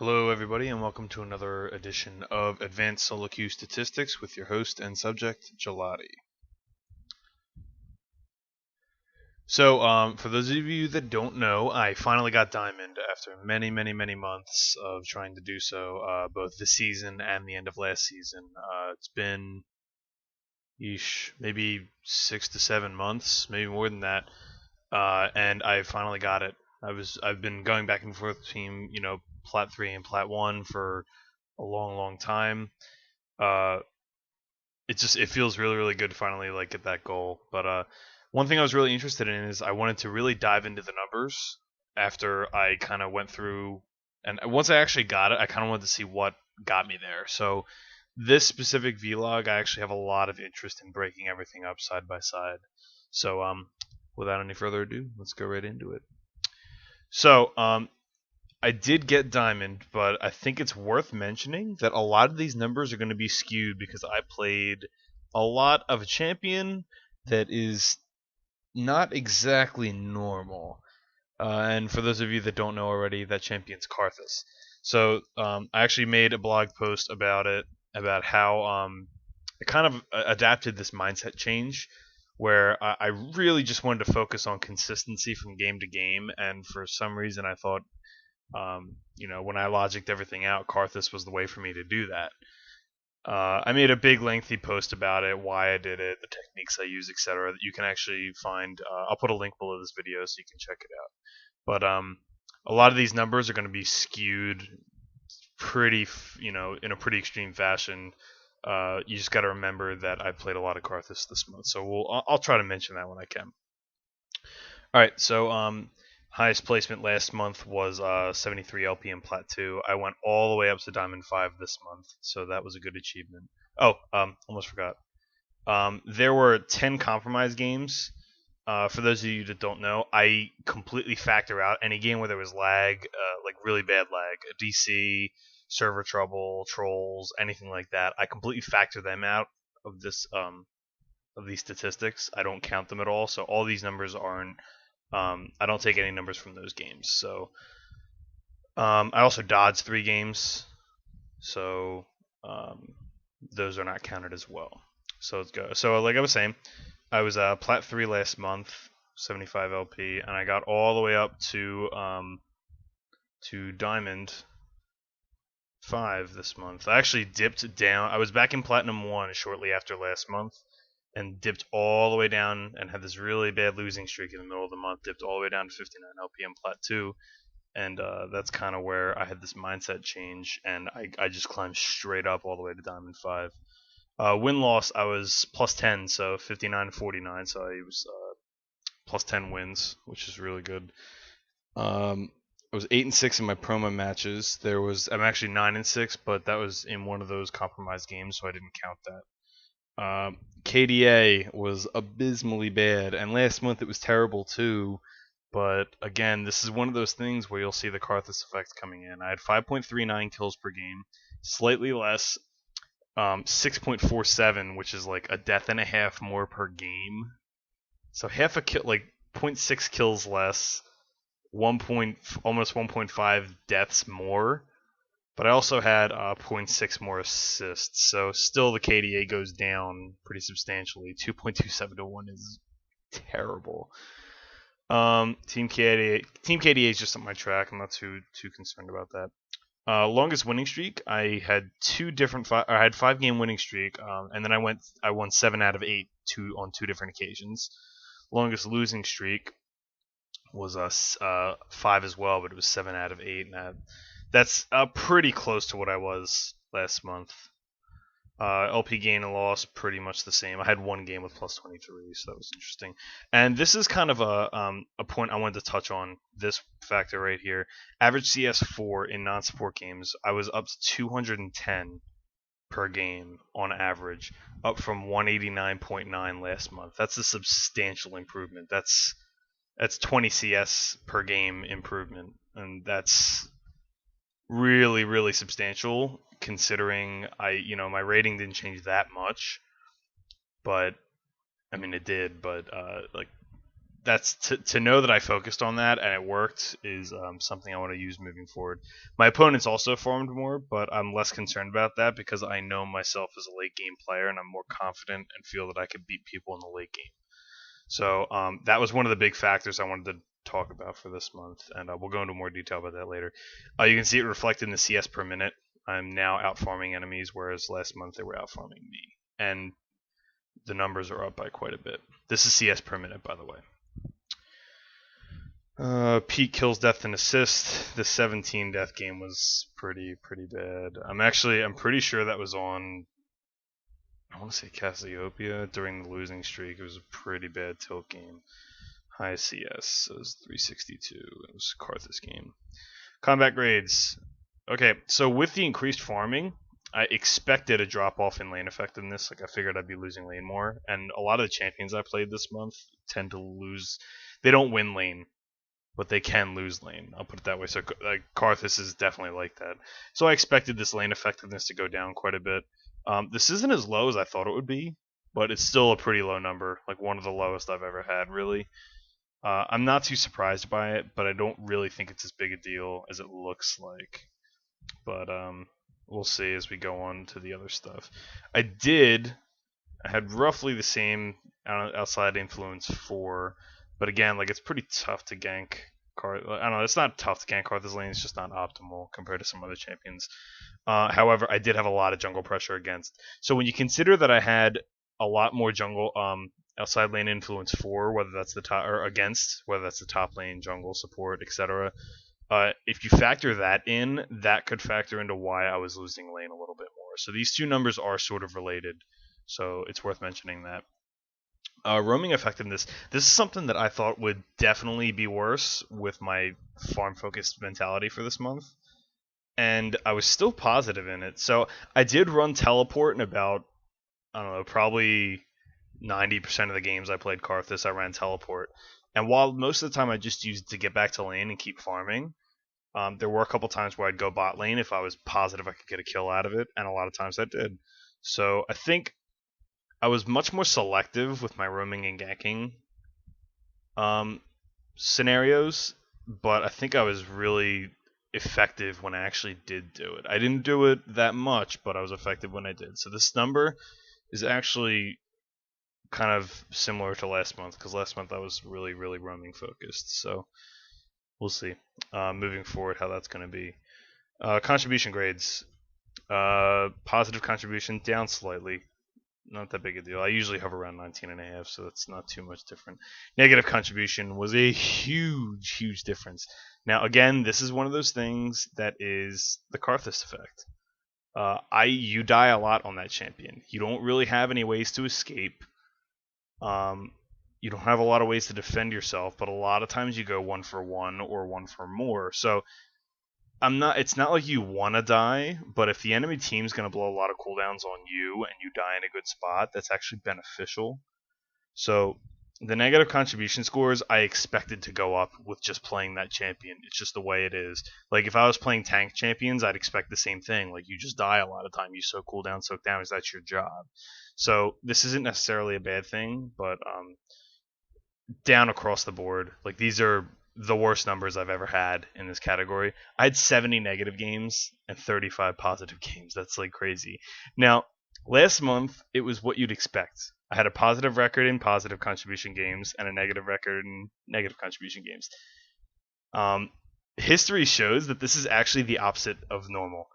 Hello, everybody, and welcome to another edition of Advanced Solo Queue Statistics with your host and subject, Gelati. So, for those of you that don't know, I finally got Diamond after many months of trying to do so, both this season and the end of last season. It's been, maybe 6 to 7 months, maybe more than that, and I finally got it. I've been going back and forth between, Plat 3 and Plat 1 for a long time. uh, it feels really good to finally like get that goal. But one thing I was really interested in is I wanted to really dive into the numbers after I kind of went through, and once I actually got it, I kind of wanted to see what got me there. So this specific vlog, I actually have a lot of interest in breaking everything up side by side. So without any further ado, let's go right into it. So I did get Diamond, but I think it's worth mentioning that a lot of these numbers are going to be skewed because I played a lot of a champion that is not exactly normal. And for those of you that don't know already, that champion's Karthus. So I actually made a blog post about it, about how I kind of adapted this mindset change where I really just wanted to focus on consistency from game to game, and for some reason I thought when I logicked everything out, Karthus was the way for me to do that. I made a big, lengthy post about it, why I did it, the techniques I use, etc. That you can actually find. I'll put a link below this video so you can check it out. But a lot of these numbers are going to be skewed pretty, in a pretty extreme fashion. You just got to remember that I played a lot of Karthus this month, so I'll try to mention that when I can. All right, so highest placement last month was 73 LP in Plat 2. I went all the way up to Diamond 5 this month, so that was a good achievement. Oh, almost forgot. There were 10 compromise games. For those of you that don't know, I completely factor out any game where there was lag, like really bad lag, DC, server trouble, trolls, anything like that. I completely factor them out of this of these statistics. I don't count them at all, so all these numbers aren't. I don't take any numbers from those games. So I also dodged 3 games, so those are not counted as well. So let's go. So like I was saying, I was Plat 3 last month, 75 LP, and I got all the way up to Diamond 5 this month. I actually dipped down. I was back in Platinum 1 shortly after last month, and dipped all the way down and had this really bad losing streak in the middle of the month. Dipped all the way down to 59 LP Plat 2, and that's kind of where I had this mindset change, and I just climbed straight up all the way to Diamond 5. Win loss, I was plus 10, so 59 49, so I was plus 10 wins, which is really good. I was 8-6 in my promo matches. I'm actually 9-6, but that was in one of those compromised games, so I didn't count that. KDA was abysmally bad, and last month it was terrible too. But again, this is one of those things where you'll see the Karthus effect coming in. I had 5.39 kills per game, slightly less, 6.47, which is like a death and a half more per game. So half a kill, like 0.6 kills less, almost 1.5 deaths more. But I also had 0.6 more assists, so still the KDA goes down pretty substantially. 2.27 to 1 is terrible. Team KDA is just on my track. I'm not too concerned about that. Longest winning streak, I had 5-game winning streak, and then I won 7 out of 8 on 2 different occasions. Longest losing streak was 5 as well, but it was 7 out of 8, and that's pretty close to what I was last month. LP gain and loss, pretty much the same. I had 1 game with plus 23, so that was interesting. And this is kind of a point I wanted to touch on, this factor right here. Average CS4 in non-support games, I was up to 210 per game on average, up from 189.9 last month. That's a substantial improvement. That's 20 CS per game improvement, and that's really substantial considering my rating didn't change that much, but I mean it did, but like that's to know that I focused on that and it worked is something I want to use moving forward. My opponents also farmed more, but I'm less concerned about that because I know myself as a late game player and I'm more confident and feel that I could beat people in the late game. So that was one of the big factors I wanted to talk about for this month, and we'll go into more detail about that later. You can see it reflected in the CS per minute. I'm now out farming enemies, whereas last month they were out farming me, and the numbers are up by quite a bit. This is CS per minute, by the way. Peak kills, death, and assist. The 17 death game was pretty bad. I'm pretty sure that was on. I want to say Cassiopeia during the losing streak. It was a pretty bad tilt game. High CS was 362. It was Karthus game. Combat grades. Okay, so with the increased farming, I expected a drop off in lane effectiveness. Like I figured I'd be losing lane more, and a lot of the champions I played this month tend to lose. They don't win lane, but they can lose lane. I'll put it that way. So like Karthus is definitely like that. So I expected this lane effectiveness to go down quite a bit. This isn't as low as I thought it would be, but it's still a pretty low number, like one of the lowest I've ever had, really. I'm not too surprised by it, but I don't really think it's as big a deal as it looks like. But we'll see as we go on to the other stuff. I had roughly the same outside influence 4, but again, like it's pretty tough to gank. I don't know. It's not tough to gank Karthus lane. It's just not optimal compared to some other champions. However, I did have a lot of jungle pressure against. So when you consider that I had a lot more jungle outside lane influence 4, whether that's the top or against, whether that's the top lane, jungle support, etc. If you factor that in, that could factor into why I was losing lane a little bit more. So these two numbers are sort of related. So it's worth mentioning that. Roaming effectiveness. This is something that I thought would definitely be worse with my farm-focused mentality for this month. And I was still positive in it. So I did run teleport in about, I don't know, probably 90% of the games I played Karthus, I ran teleport. And while most of the time I just used it to get back to lane and keep farming, there were a couple times where I'd go bot lane if I was positive I could get a kill out of it, and a lot of times I did. So I think I was much more selective with my roaming and ganking scenarios, but I think I was really effective when I actually did do it. I didn't do it that much, but I was effective when I did. So this number is actually kind of similar to last month, because last month I was really roaming focused. So we'll see moving forward how that's going to be. Contribution grades. Positive contribution down slightly. Not that big a deal. I usually hover around 19.5, so that's not too much different. Negative contribution was a huge difference. Now, again, this is one of those things that is the Karthus effect. You die a lot on that champion. You don't really have any ways to escape. You don't have a lot of ways to defend yourself, but a lot of times you go 1 for 1 or 1 for more. So it's not like you want to die, but if the enemy team's going to blow a lot of cooldowns on you and you die in a good spot, that's actually beneficial. So the negative contribution scores I expected to go up with just playing that champion. It's just the way it is. Like if I was playing tank champions, I'd expect the same thing. Like you just die a lot of time. You soak cooldown, soak damage. That's your job. So this isn't necessarily a bad thing, but down across the board, like these are the worst numbers I've ever had in this category. I had 70 negative games and 35 positive games. That's like crazy. Now, last month, it was what you'd expect. I had a positive record in positive contribution games and a negative record in negative contribution games. History shows that this is actually the opposite of normal.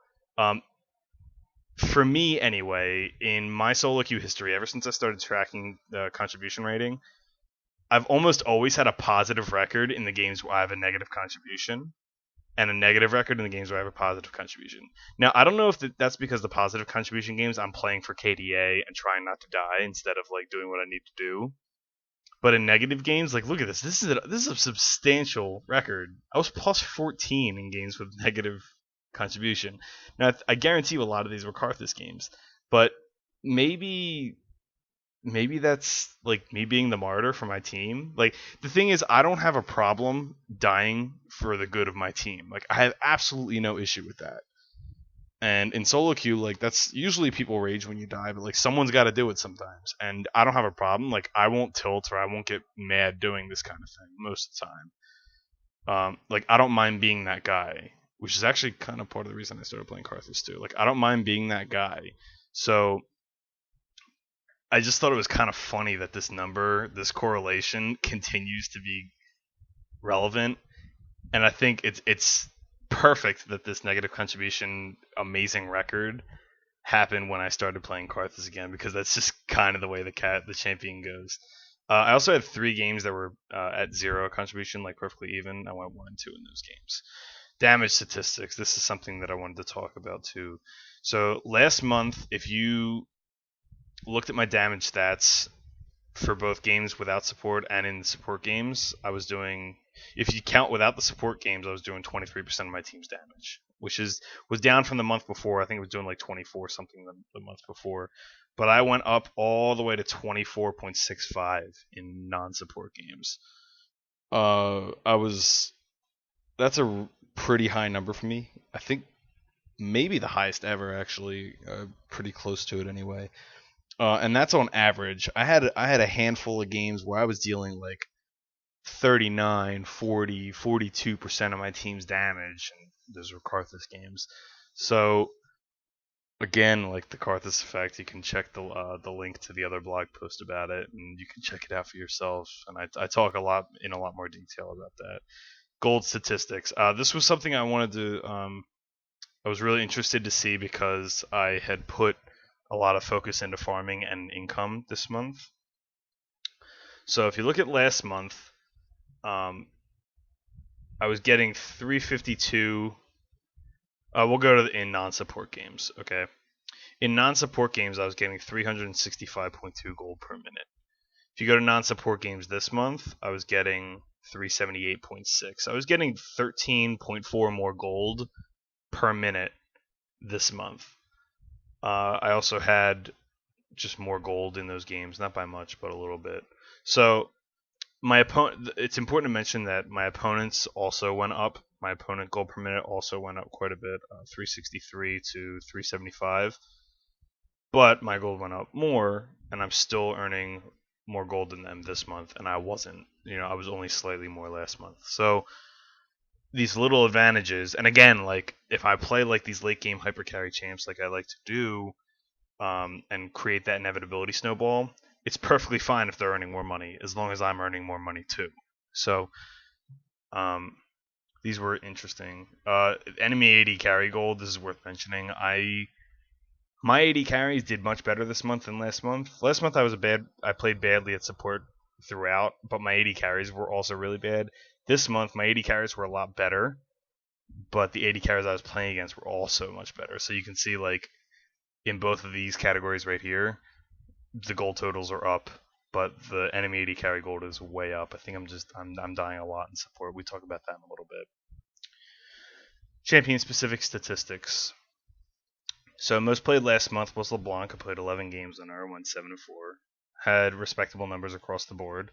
For me, anyway, in my solo queue history, ever since I started tracking the contribution rating, I've almost always had a positive record in the games where I have a negative contribution, and a negative record in the games where I have a positive contribution. Now, I don't know if that's because the positive contribution games I'm playing for KDA and trying not to die instead of like doing what I need to do. But in negative games, like look at this. This is a substantial record. I was plus 14 in games with negative contribution. Now, I guarantee you a lot of these were Karthus games, but maybe that's like me being the martyr for my team. Like the thing is, I don't have a problem dying for the good of my team. Like I have absolutely no issue with that. And in solo queue, like that's usually people rage when you die, but like someone's got to do it sometimes. And I don't have a problem. Like I won't tilt or I won't get mad doing this kind of thing most of the time. Like I don't mind being that guy, which is actually kind of part of the reason I started playing Carthus too. Like I don't mind being that guy. So I just thought it was kind of funny that this number, this correlation, continues to be relevant, and I think it's perfect that this negative contribution, amazing record, happened when I started playing Carthus again because that's just kind of the way the champion goes. I also had 3 games that were at 0 contribution, like perfectly even. I went 1-2 in those games. Damage statistics. This is something that I wanted to talk about too. So last month, if you looked at my damage stats for both games without support and in the support games, I was doing. If you count without the support games, I was doing 23% of my team's damage, which was down from the month before. I think it was doing like 24 something the month before, but I went up all the way to 24.65 in non-support games. I was That's a pretty high number for me. I think maybe the highest ever actually, pretty close to it anyway. And that's on average. I had a handful of games where I was dealing like 39, 40, 42% of my team's damage, and those were Karthus games. So again, like the Karthus effect, you can check the link to the other blog post about it, and you can check it out for yourself. And I talk a lot more detail about that. Gold statistics. This was something I wanted to. I was really interested to see because I had put a lot of focus into farming and income this month. So if you look at last month, I was getting 352. We'll go to in non-support games. Okay, in non-support games, I was getting 365.2 gold per minute. If you go to non-support games this month, I was getting 378.6. I was getting 13.4 more gold per minute this month. I also had just more gold in those games, not by much, but a little bit. So my opponent. It's important to mention that my opponents also went up. My opponent gold per minute also went up quite a bit, 363 to 375. But my gold went up more, and I'm still earning more gold than them this month, and I wasn't. I was only slightly more last month. So these little advantages, and again, like if I play like these late game hyper carry champs, like I like to do, and create that inevitability snowball, it's perfectly fine if they're earning more money, as long as I'm earning more money too. So, these were interesting. Enemy AD carry gold. This is worth mentioning. My AD carries did much better this month than last month. Last month I played badly at support throughout, but my AD carries were also really bad. This month my AD carries were a lot better, but the AD carries I was playing against were also much better. So you can see like in both of these categories right here, the gold totals are up, but the enemy AD carry gold is way up. I think I'm dying a lot in support. We talk about that in a little bit. Champion specific statistics. So most played last month was LeBlanc. I played 11 games on her, went 7-4. Had respectable numbers across the board.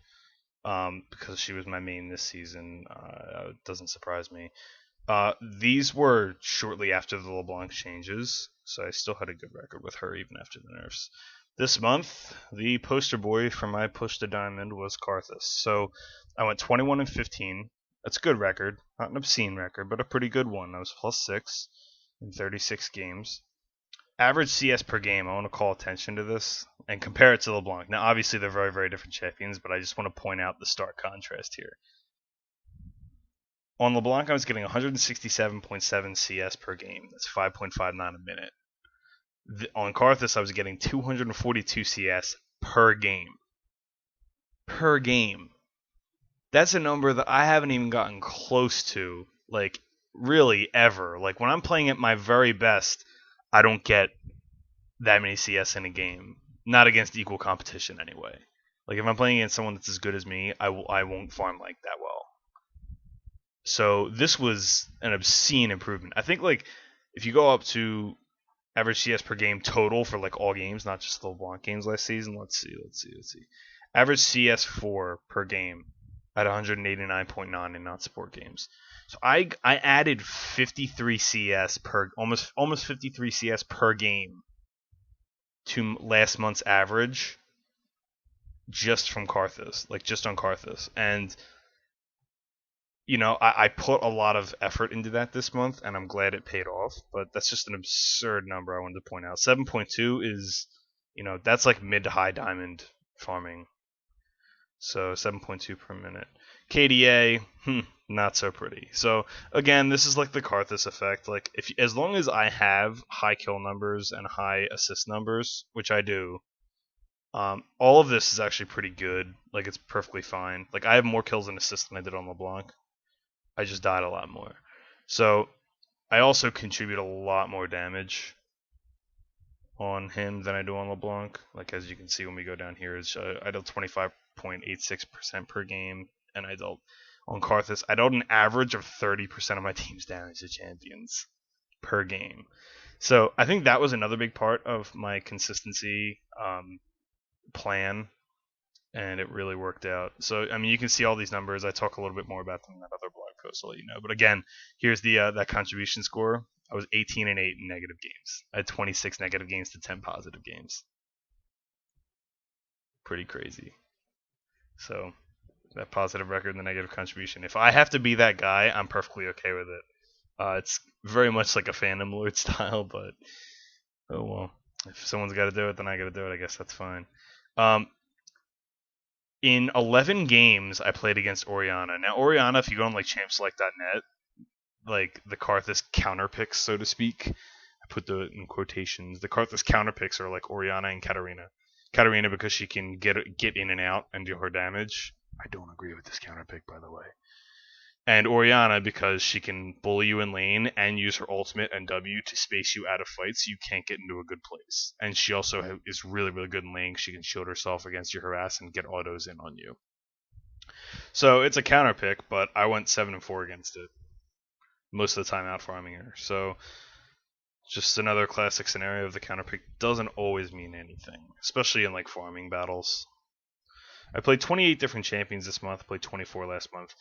Because she was my main this season, it doesn't surprise me. These were shortly after the LeBlanc changes, so I still had a good record with her even after the nerfs. This month, the poster boy for my push to diamond was Karthus. So I went 21-15. That's a good record, not an obscene record, but a pretty good one. I was +6 in 36 games. Average CS per game, I want to call attention to this and compare it to LeBlanc. Now, obviously, they're very, very different champions, but I just want to point out the stark contrast here. On LeBlanc, I was getting 167.7 CS per game. That's 5.59 a minute. On Karthus, I was getting 242 CS per game. Per game. That's a number that I haven't even gotten close to, like, really ever. Like, when I'm playing at my very best, I don't get that many CS in a game. Not against equal competition, anyway. Like, if I'm playing against someone that's as good as me, I won't farm like that well. So this was an obscene improvement. I think, like, if you go up to average CS per game total for, like, all games, not just the LeBlanc games last season, let's see. Average CS4 per game at 189.9 in non-support games. So I added 53 CS per almost 53 CS per game to last month's average just from Karthus, like just on Karthus. And I put a lot of effort into that this month, and I'm glad it paid off. But that's just an absurd number I wanted to point out. 7.2 is, that's like mid to high diamond farming. So 7.2 per minute. KDA, not so pretty. So again, this is like the Karthus effect. Like as long as I have high kill numbers and high assist numbers, which I do, all of this is actually pretty good. Like it's perfectly fine. Like I have more kills and assists than I did on LeBlanc. I just died a lot more. So I also contribute a lot more damage on him than I do on LeBlanc. Like as you can see when we go down here, I dealt 25.86% per game, and I dealt on Karthus. I dealt an average of 30% of my team's damage to champions per game. So I think that was another big part of my consistency plan, and it really worked out. So I mean, you can see all these numbers. I talk a little bit more about them in that other blog post, I'll let you know. But again, here's the that contribution score. I was 18 and 8 in negative games. I had 26 negative games to 10 positive games. Pretty crazy. So that positive record and the negative contribution. If I have to be that guy, I'm perfectly okay with it. It's very much like a Phantom Lord style, but oh well. If someone's got to do it, then I got to do it. I guess that's fine. In 11 games, I played against Orianna. Now, Orianna, if you go on like champselect.net, like the Karthus counter picks, so to speak, I put the in quotations. The Karthus counter picks are like Orianna and Katarina. Katarina because she can get in and out and deal her damage. I don't agree with this counter pick, by the way. And Orianna because she can bully you in lane and use her ultimate and W to space you out of fights so you can't get into a good place. And she also is really, really good in lane. She can shield herself against your harass and get autos in on you. So it's a counter pick, but I went 7-4 against it. Most of the time out farming her. So just another classic scenario of the counter pick doesn't always mean anything, especially in like farming battles. I played 28 different champions this month. I played 24 last month.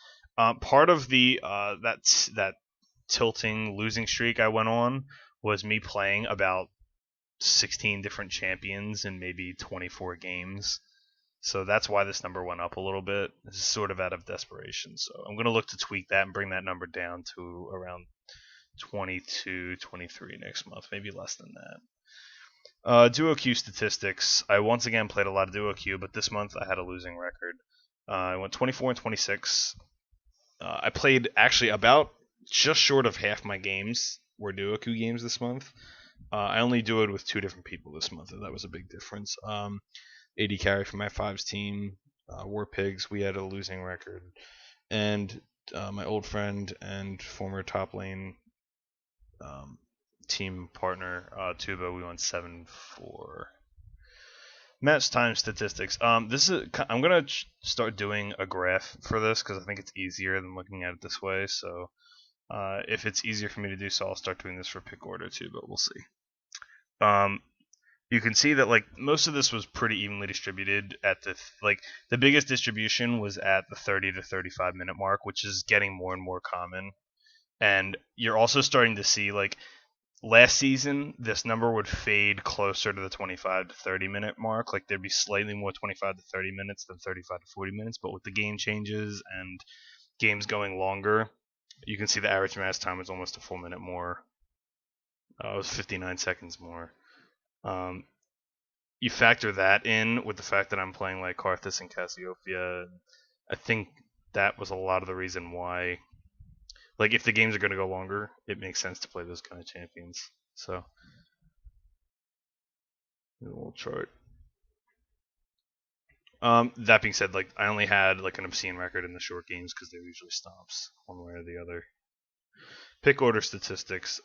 Part of the that tilting losing streak I went on was me playing about 16 different champions in maybe 24 games. So that's why this number went up a little bit. This is sort of out of desperation. So I'm going to look to tweak that and bring that number down to around 22, 23 next month, maybe less than that. Duo Q statistics. I once again played a lot of Duo Q, but this month I had a losing record. I went 24 and 26. I played actually about just short of half my games were Duo Q games this month. I only duoed with 2 different people this month, and that was a big difference. AD carry for my fives team, War Pigs, we had a losing record, and my old friend and former top lane team partner Tuba, we won 7-4. Match time statistics. I'm gonna start doing a graph for this because I think it's easier than looking at it this way. So if it's easier for me to do so, I'll start doing this for pick order too. But we'll see. You can see that like most of this was pretty evenly distributed at the biggest distribution was at the 30 to 35 minute mark, which is getting more and more common. And you're also starting to see like last season this number would fade closer to the 25 to 30 minute mark. Like there'd be slightly more 25 to 30 minutes than 35 to 40 minutes, but with the game changes and games going longer, you can see the average match time is almost a full minute more. It was 59 seconds more. You factor that in with the fact that I'm playing like Karthus and Cassiopeia. I think that was a lot of the reason why. Like, if the games are going to go longer, it makes sense to play those kind of champions. So, a little chart. That being said, like I only had like an obscene record in the short games because they're usually stomps, one way or the other. Pick order statistics.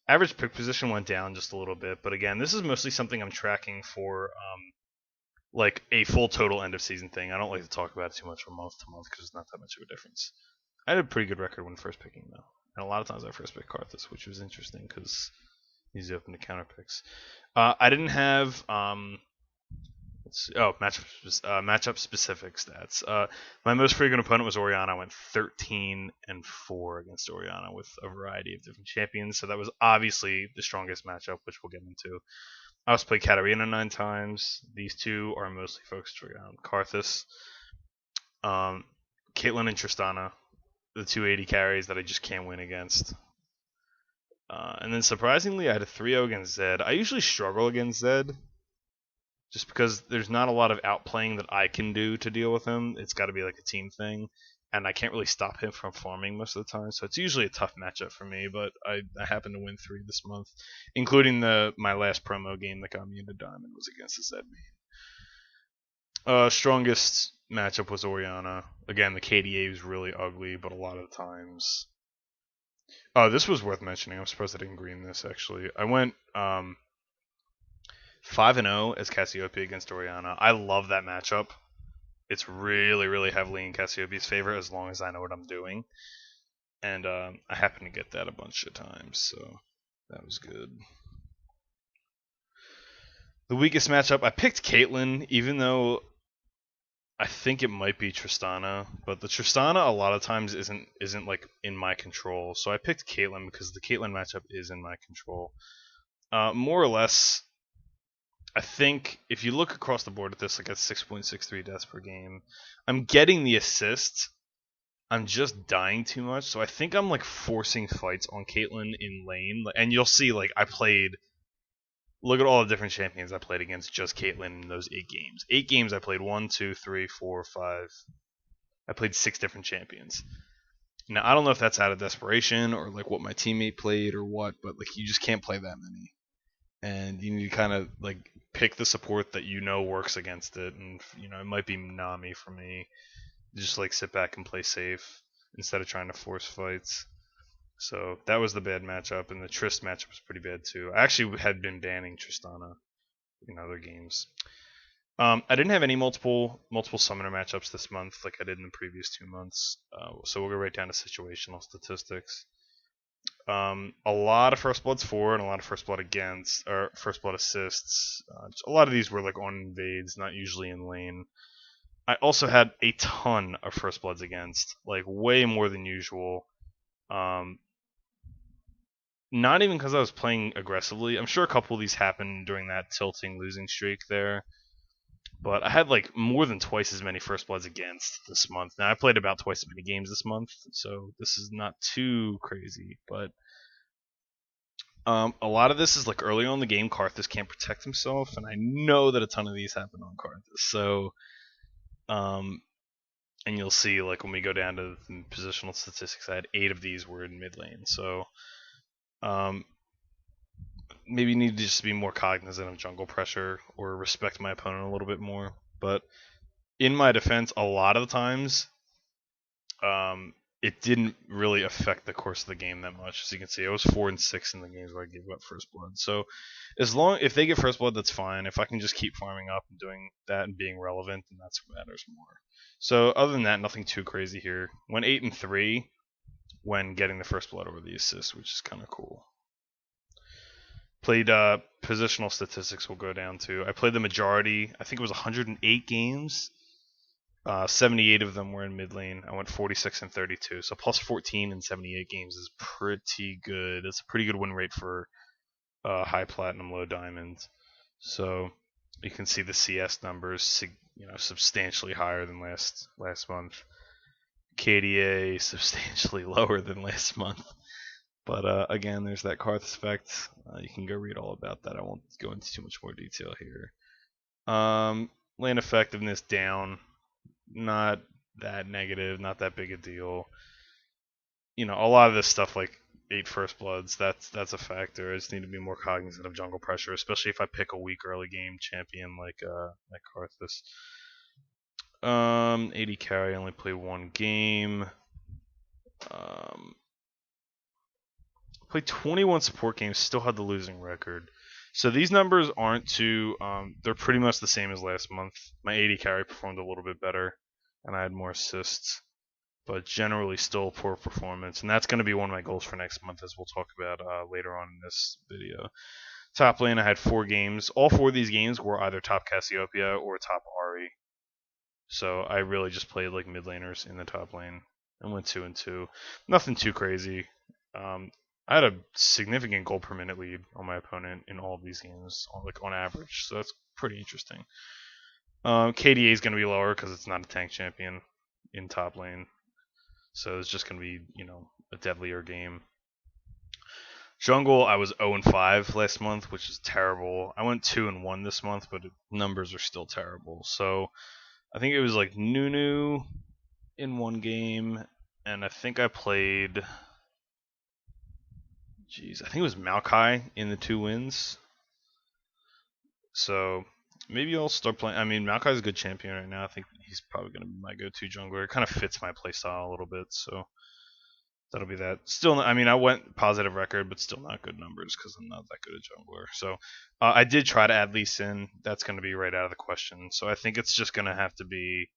Average pick position went down just a little bit, but again, this is mostly something I'm tracking for like a full total end of season thing. I don't like to talk about it too much from month to month because it's not that much of a difference. I had a pretty good record when first picking though, and a lot of times I first picked Karthus, which was interesting because he's open to counter picks. I didn't have let's matchup specific stats. My most frequent opponent was Oriana. I went 13-4 against Oriana with a variety of different champions. So that was obviously the strongest matchup, which we'll get into. I also played Katarina 9 times. These two are mostly focused around Karthus. Caitlyn and Tristana, the 280 carries that I just can't win against. And then surprisingly, I had a 3-0 against Zed. I usually struggle against Zed just because there's not a lot of outplaying that I can do to deal with him. It's got to be like a team thing, and I can't really stop him from farming most of the time. So it's usually a tough matchup for me, but I happen to win 3 this month, including my last promo game that got me into Diamond was against the Zed main. Strongest matchup was Oriana. Again, the KDA was really ugly, but a lot of the times. Oh, this was worth mentioning. I'm surprised I didn't green this actually. I went 5-0 as Cassiope against Oriana. I love that matchup. It's really, really heavily in Cassiopei's favor as long as I know what I'm doing. And I happen to get that a bunch of times, so that was good. The weakest matchup, I picked Caitlyn, even though I think it might be Tristana, but the Tristana a lot of times isn't like in my control. So I picked Caitlyn because the Caitlyn matchup is in my control. More or less, I think if you look across the board at this, like at 6.63 deaths per game, I'm getting the assist. I'm just dying too much, so I think I'm like forcing fights on Caitlyn in lane. And you'll see, like I played. Look at all the different champions I played against just Caitlyn in those 8 games. 8 games I played 1, 2, 3, 4, 5. I played 6 different champions. Now I don't know if that's out of desperation or like what my teammate played or what, but like you just can't play that many. And you need to kind of like pick the support that you know works against it, and it might be Nami for me. Just like sit back and play safe instead of trying to force fights. So that was the bad matchup, and the Trist matchup was pretty bad too. I actually had been banning Tristana in other games. I didn't have any multiple summoner matchups this month like I did in the previous 2 months. So we'll go right down to situational statistics. A lot of First Bloods for and a lot of First Blood against, or First Blood assists. A lot of these were like on invades, not usually in lane. I also had a ton of First Bloods against, like way more than usual. Not even because I was playing aggressively. I'm sure a couple of these happened during that tilting losing streak there. But I had like more than twice as many First Bloods against this month. Now I played about twice as many games this month, so this is not too crazy. But a lot of this is like early on in the game, Karthus can't protect himself, and I know that a ton of these happen on Karthus. So, and you'll see like when we go down to the positional statistics, I had 8 of these were in mid lane. So, maybe you need to just be more cognizant of jungle pressure or respect my opponent a little bit more. But in my defense, a lot of the times, it didn't really affect the course of the game that much. As you can see, I was 4-6 in the games where I gave up First Blood. So if they get First Blood, that's fine. If I can just keep farming up and doing that and being relevant, then that's what matters more. So other than that, nothing too crazy here. Went 8-3 when getting the First Blood over the assist, which is kind of cool. Played positional statistics we'll go down to. I played the majority. I think it was 108 games. 78 of them were in mid lane. I went 46-32. So plus 14 in 78 games is pretty good. It's a pretty good win rate for high platinum, low diamond. So you can see the CS numbers, substantially higher than last month. KDA substantially lower than last month. But again, there's that Karthus effect. You can go read all about that. I won't go into too much more detail here. Lane effectiveness down. Not that negative, not that big a deal. A lot of this stuff like 8 First Bloods, that's a factor. I just need to be more cognizant of jungle pressure, especially if I pick a weak early game champion like Karthus. 80 carry, I only played 1 game. Played 21 support games, still had the losing record. So these numbers aren't too, they're pretty much the same as last month. My 80 carry performed a little bit better, and I had more assists. But generally still poor performance. And that's going to be one of my goals for next month, as we'll talk about later on in this video. Top lane, I had 4 games. All 4 of these games were either top Cassiopeia or top Ahri. So I really just played like mid laners in the top lane and went 2-2. Nothing too crazy. I had a significant goal per minute lead on my opponent in all of these games, on average. So that's pretty interesting. KDA is going to be lower because it's not a tank champion in top lane. So it's just going to be, a deadlier game. Jungle, I was 0-5 last month, which is terrible. I went 2-1 this month, but numbers are still terrible. So I think it was like Nunu in one game, and I think I played. I think it was Maokai in the 2 wins. So maybe I'll start playing. I mean, Maokai's a good champion right now. I think he's probably going to be my go-to jungler. It kind of fits my playstyle a little bit, so that'll be that. Still, I mean, I went positive record, but still not good numbers because I'm not that good at jungler. So I did try to add Lee Sin. That's going to be right out of the question. So I think it's just going to have to be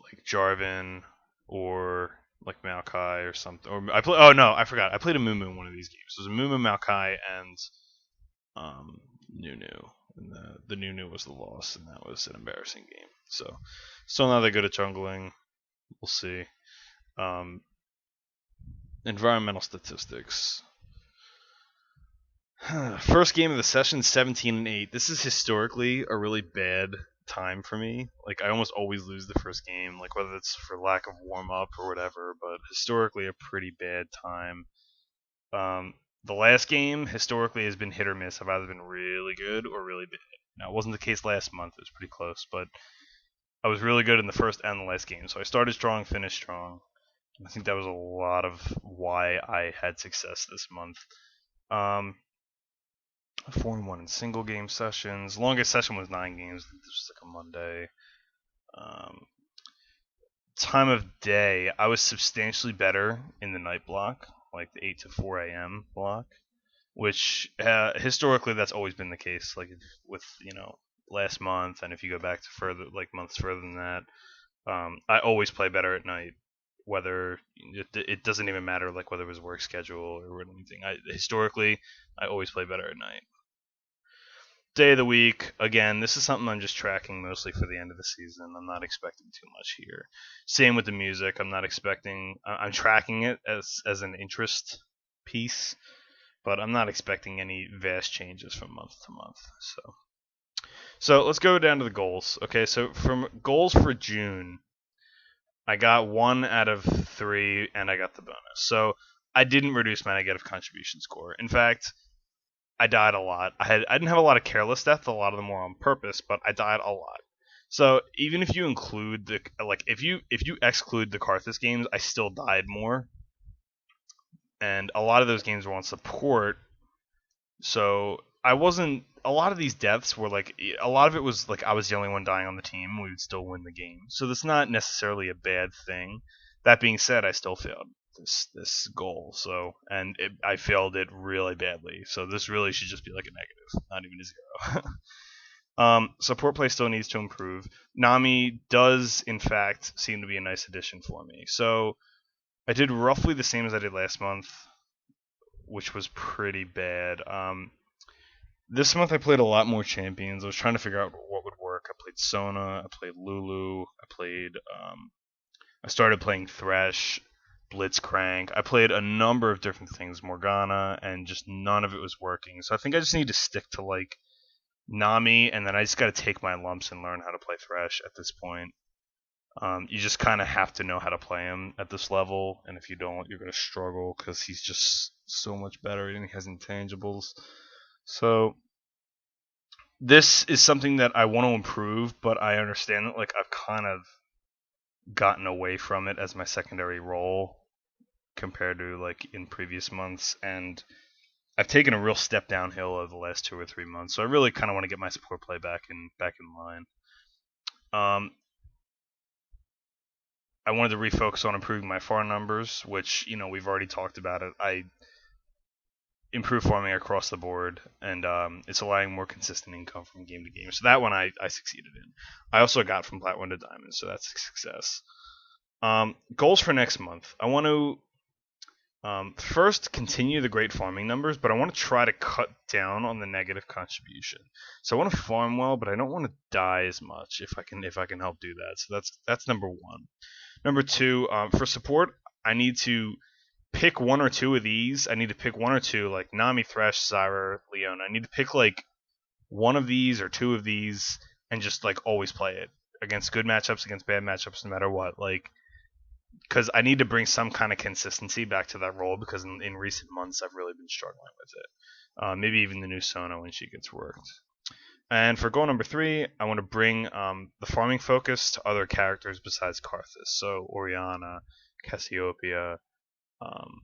like Jarvan or like Maokai or something. Or Oh no, I forgot. I played a Mumu in one of these games. So it was a Mumu, Maokai, and Nunu. And the Nunu was the loss, and that was an embarrassing game. So still not that good at jungling. We'll see. Environmental statistics. First game of the session, 17-8. This is historically a really bad time for me. Like, I almost always lose the first game, like whether it's for lack of warm up or whatever, but historically a pretty bad time. The last game historically has been hit or miss. I've either been really good or really bad. Now, it wasn't the case last month. It was pretty close, but I was really good in the first and the last game. So I started strong, finished strong. I think that was a lot of why I had success this month. 4-1 in single game sessions. Longest session was 9 games. This was like a Monday. Time of day, I was substantially better in the night block, like the 8 to 4 a.m. block, which historically that's always been the case. Like with last month, and if you go back to further months further than that, I always play better at night. Whether it doesn't even matter like whether it was work schedule or anything. Historically, I always play better at night. Day of the week, again, this is something I'm just tracking mostly for the end of the season. I'm not expecting too much here. Same with the music. I'm not expecting. I'm tracking it as an interest piece, but I'm not expecting any vast changes from month to month. So let's go down to the goals. Okay, so from goals for June, I got 1 out of 3, and I got the bonus. So I didn't reduce my negative contribution score. In fact, I died a lot. I didn't have a lot of careless deaths. A lot of them were on purpose, but I died a lot. So even if you include if you exclude the Karthus games, I still died more. And a lot of those games were on support. So I wasn't. A lot of these deaths were a lot of it was I was the only one dying on the team. We would still win the game. So that's not necessarily a bad thing. That being said, I still failed this goal. So I failed it really badly. So this really should just be like a negative, not even a 0. Support play still needs to improve. Nami does in fact seem to be a nice addition for me. So I did roughly the same as I did last month, which was pretty bad. This month I played a lot more champions. I was trying to figure out what would work. I played Sona, I played Lulu, I started playing Thresh, Blitzcrank. I played a number of different things, Morgana, and just none of it was working. So I think I just need to stick to Nami, and then I just got to take my lumps and learn how to play Thresh at this point. You just kind of have to know how to play him at this level, and if you don't, you're going to struggle because he's just so much better and he has intangibles. So this is something that I want to improve, but I understand that I've kind of gotten away from it as my secondary role compared to in previous months, and I've taken a real step downhill over the last 2 or 3 months. So I really kind of want to get my support play back in line. I wanted to refocus on improving my farm numbers, which we've already talked about it. I improve farming across the board, and it's allowing more consistent income from game to game. So that one I succeeded in. I also got from Plat 1 to Diamond, so that's a success. Goals for next month. I want to First, continue the great farming numbers, but I want to try to cut down on the negative contribution. So I want to farm well, but I don't want to die as much if I can help do that. So that's number one. Number two, for support, I need to pick one or two of these. I need to pick one or two, like Nami, Thresh, Zyra, Leona. I need to pick like one of these or two of these and just like always play it against good matchups, against bad matchups, no matter what. Like, because I need to bring some kind of consistency back to that role because in recent months I've really been struggling with it. Maybe even the new Sona when she gets worked. And for goal number three, I want to bring the farming focus to other characters besides Karthus. So Orianna, Cassiopeia, um,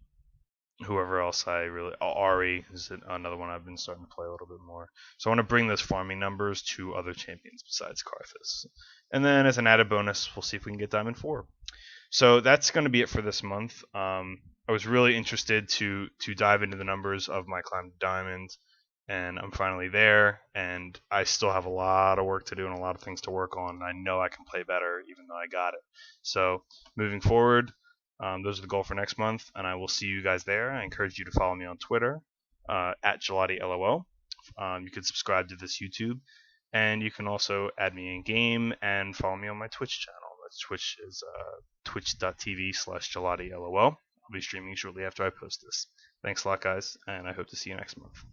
whoever else I really. Ari is another one I've been starting to play a little bit more. So I want to bring those farming numbers to other champions besides Karthus. And then as an added bonus, we'll see if we can get Diamond 4. So that's going to be it for this month. I was really interested to dive into the numbers of my climb to Diamond, and I'm finally there. And I still have a lot of work to do and a lot of things to work on. I know I can play better, even though I got it. So moving forward, those are the goal for next month, and I will see you guys there. I encourage you to follow me on Twitter at GelatiLOL. You can subscribe to this YouTube, and you can also add me in game and follow me on my Twitch channel. Twitch is twitch.tv/GelatiLOL. I'll be streaming shortly after I post this. Thanks a lot, guys, and I hope to see you next month.